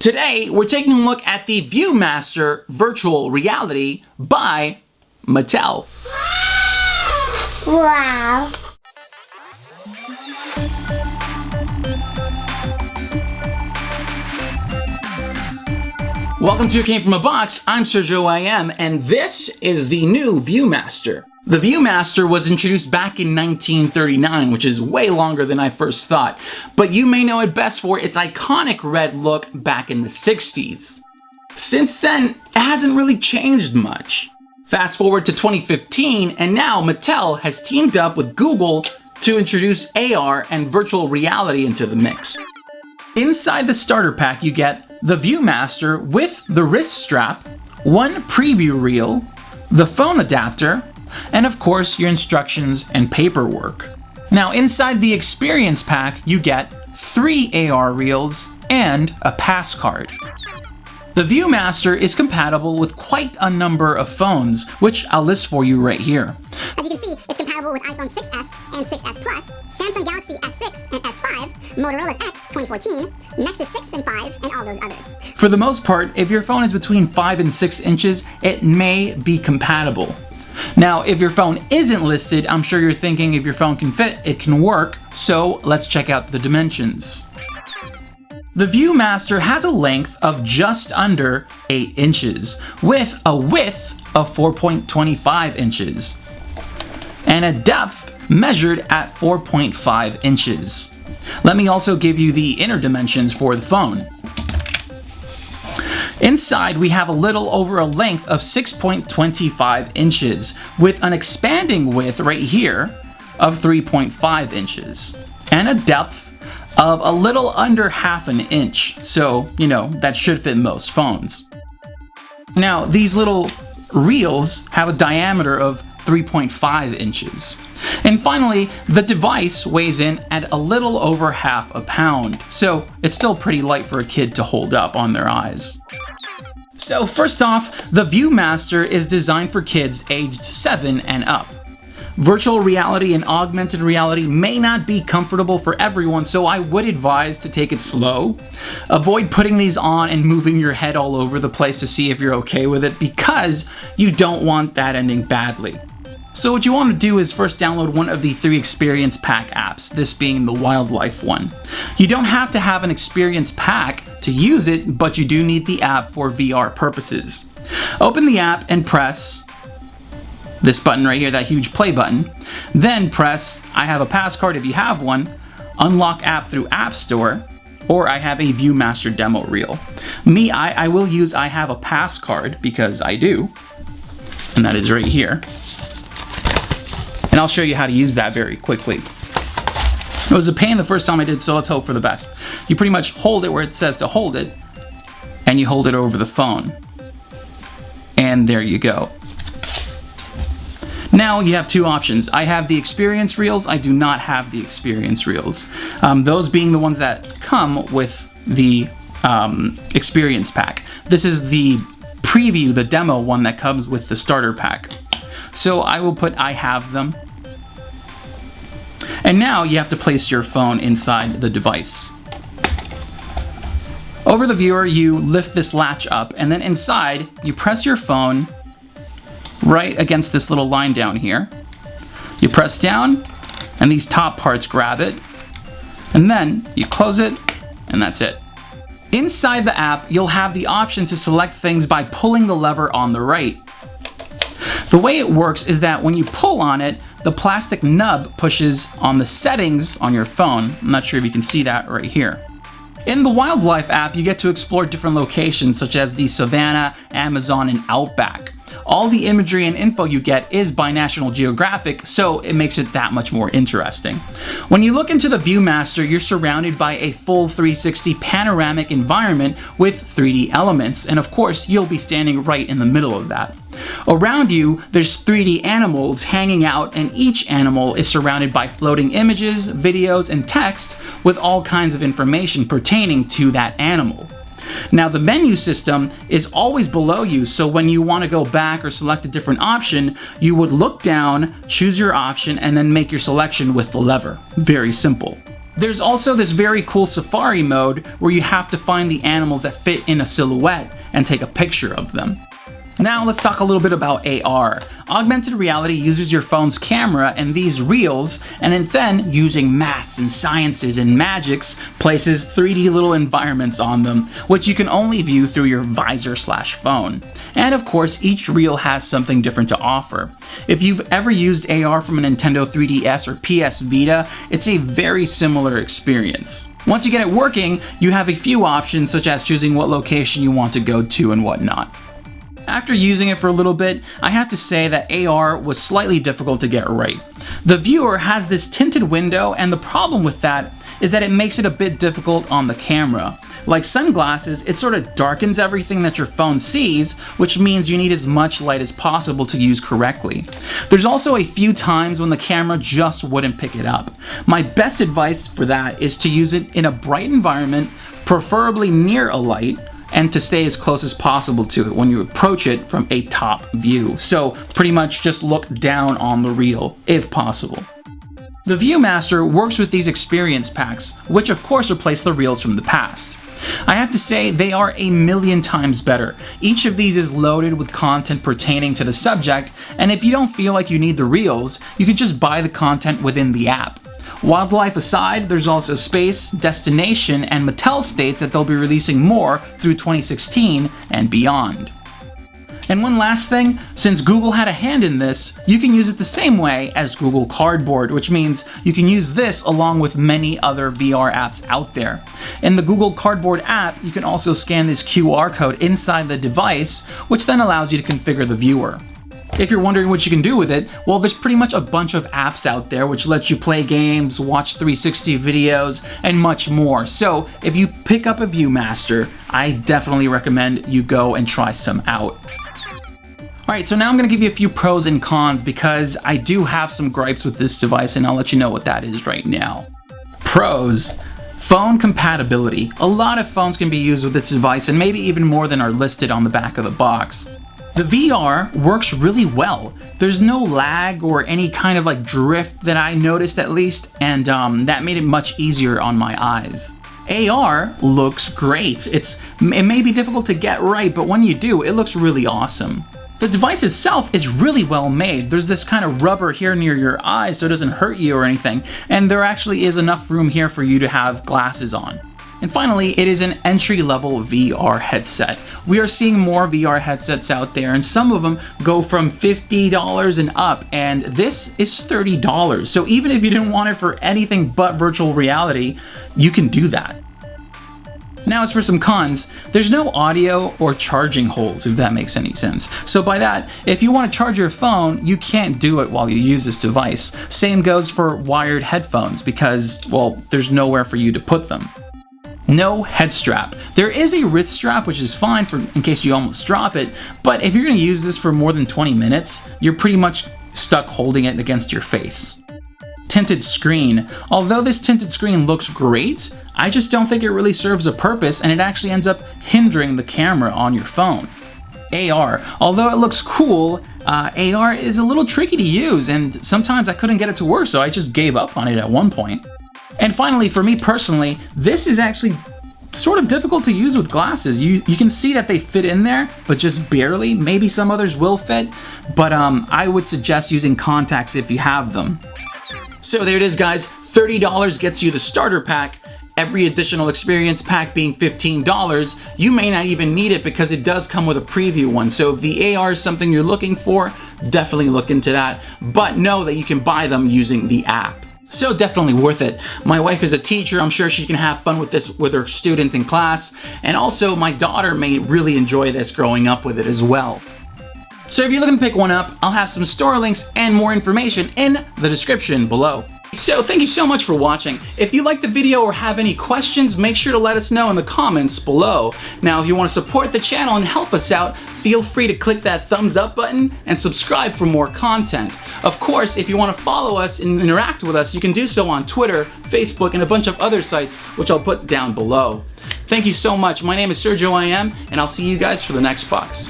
Today, we're taking a look at the ViewMaster Virtual Reality by Mattel. Wow. Welcome to It Came From a Box. I'm Sergio IM, and this is the new ViewMaster. The ViewMaster was introduced back in 1939, which is way longer than I first thought, but you may know it best for its iconic red look back in the 60s. Since then, it hasn't really changed much. Fast forward to 2015, and now Mattel has teamed up with Google to introduce AR and virtual reality into the mix. Inside the starter pack, you get the ViewMaster with the wrist strap, one preview reel, the phone adapter, and of course your instructions and paperwork. Now inside the experience pack, you get 3 AR reels and a pass card. The ViewMaster is compatible with quite a number of phones, which I'll list for you right here. As you can see, it's compatible with iPhone 6s and 6s Plus, Samsung Galaxy S6 and S5, Motorola X 2014, Nexus 6 and 5, and all those others. For the most part, if your phone is between 5 and 6 inches, it may be compatible. Now, if your phone isn't listed, I'm sure you're thinking if your phone can fit, it can work, so let's check out the dimensions. The ViewMaster has a length of just under 8 inches, with a width of 4.25 inches, and a depth measured at 4.5 inches. Let me also give you the inner dimensions for the phone. Inside, we have a little over a length of 6.25 inches, with an expanding width right here of 3.5 inches, and a depth of a little under half an inch, so, that should fit most phones. Now, these little reels have a diameter of 3.5 inches. And finally, the device weighs in at a little over half a pound, so it's still pretty light for a kid to hold up on their eyes. So first off, the ViewMaster is designed for kids aged 7 and up. Virtual reality and augmented reality may not be comfortable for everyone, so I would advise to take it slow. Avoid putting these on and moving your head all over the place to see if you're okay with it, because you don't want that ending badly. So what you want to do is first download one of the 3 Experience Pack apps, this being the wildlife one. You don't have to have an Experience Pack to use it, but you do need the app for VR purposes. Open the app and press this button right here, that huge play button. Then press I have a pass card if you have one, unlock app through App Store, or I have a ViewMaster demo reel. I will use I have a pass card because I do, and that is right here. And I'll show you how to use that very quickly. It was a pain the first time I did, so let's hope for the best. You pretty much hold it where it says to hold it, and you hold it over the phone. And there you go. Now you have 2 options. I have the experience reels, I do not have the experience reels. Those being the ones that come with the experience pack. This is the preview, the demo one that comes with the starter pack. So I will put I have them. And now you have to place your phone inside the device. Over the viewer, you lift this latch up, and then inside, you press your phone right against this little line down here. You press down, and these top parts grab it, and then you close it, and that's it. Inside the app, you'll have the option to select things by pulling the lever on the right. The way it works is that when you pull on it, the plastic nub pushes on the settings on your phone. I'm not sure if you can see that right here. In the Wildlife app, you get to explore different locations such as the Savannah, Amazon, and Outback. All the imagery and info you get is by National Geographic, so it makes it that much more interesting. When you look into the ViewMaster, you're surrounded by a full 360 panoramic environment with 3D elements, and of course, you'll be standing right in the middle of that. Around you, there's 3D animals hanging out, and each animal is surrounded by floating images, videos, and text with all kinds of information pertaining to that animal. Now, the menu system is always below you, so when you want to go back or select a different option, you would look down, choose your option, and then make your selection with the lever. Very simple. There's also this very cool safari mode where you have to find the animals that fit in a silhouette and take a picture of them. Now let's talk a little bit about AR. Augmented reality uses your phone's camera and these reels, and then using maths and sciences and magics, places 3D little environments on them, which you can only view through your visor/phone. And of course, each reel has something different to offer. If you've ever used AR from a Nintendo 3DS or PS Vita, it's a very similar experience. Once you get it working, you have a few options such as choosing what location you want to go to and whatnot. After using it for a little bit, I have to say that AR was slightly difficult to get right. The viewer has this tinted window, and the problem with that is that it makes it a bit difficult on the camera. Like sunglasses, it sort of darkens everything that your phone sees, which means you need as much light as possible to use correctly. There's also a few times when the camera just wouldn't pick it up. My best advice for that is to use it in a bright environment, preferably near a light, and to stay as close as possible to it when you approach it from a top view. So pretty much just look down on the reel, if possible. The Viewmaster works with these experience packs, which of course replace the reels from the past. I have to say they are a million times better. Each of these is loaded with content pertaining to the subject, and if you don't feel like you need the reels, you can just buy the content within the app. Wildlife aside, there's also space, destination, and Mattel states that they'll be releasing more through 2016 and beyond. And one last thing, since Google had a hand in this, you can use it the same way as Google Cardboard, which means you can use this along with many other VR apps out there. In the Google Cardboard app, you can also scan this QR code inside the device, which then allows you to configure the viewer. If you're wondering what you can do with it, well, there's pretty much a bunch of apps out there which let you play games, watch 360 videos, and much more. So if you pick up a Viewmaster, I definitely recommend you go and try some out. Alright, so now I'm going to give you a few pros and cons because I do have some gripes with this device, and I'll let you know what that is right now. Pros. Phone compatibility. A lot of phones can be used with this device, and maybe even more than are listed on the back of the box. The VR works really well. There's no lag or any kind of like drift that I noticed at least, and that made it much easier on my eyes. AR looks great. It may be difficult to get right, but when you do, it looks really awesome. The device itself is really well made. There's this kind of rubber here near your eye so it doesn't hurt you or anything, and there actually is enough room here for you to have glasses on. And finally, it is an entry-level VR headset. We are seeing more VR headsets out there, and some of them go from $50 and up, and this is $30. So even if you didn't want it for anything but virtual reality, you can do that. Now as for some cons, there's no audio or charging holes, if that makes any sense. So by that, if you want to charge your phone, you can't do it while you use this device. Same goes for wired headphones because, well, there's nowhere for you to put them. No head strap. There is a wrist strap, which is fine in case you almost drop it, but if you're going to use this for more than 20 minutes, you're pretty much stuck holding it against your face. Tinted screen. Although this tinted screen looks great, I just don't think it really serves a purpose, and it actually ends up hindering the camera on your phone. AR. Although it looks cool, AR is a little tricky to use, and sometimes I couldn't get it to work, so I just gave up on it at one point. And finally, for me personally, this is actually sort of difficult to use with glasses. You can see that they fit in there, but just barely. Maybe some others will fit, but I would suggest using contacts if you have them. So there it is, guys. $30 gets you the starter pack. Every additional experience pack being $15. You may not even need it because it does come with a preview one. So if the AR is something you're looking for, definitely look into that. But know that you can buy them using the app. So definitely worth it. My wife is a teacher. I'm sure she can have fun with this with her students in class. And also my daughter may really enjoy this growing up with it as well. So if you're looking to pick one up, I'll have some store links and more information in the description below. So thank you so much for watching. If you liked the video or have any questions, make sure to let us know in the comments below. Now, if you want to support the channel and help us out, feel free to click that thumbs up button and subscribe for more content. Of course, if you want to follow us and interact with us, you can do so on Twitter, Facebook, and a bunch of other sites, which I'll put down below. Thank you so much. My name is Sergio IM, and I'll see you guys for the next box.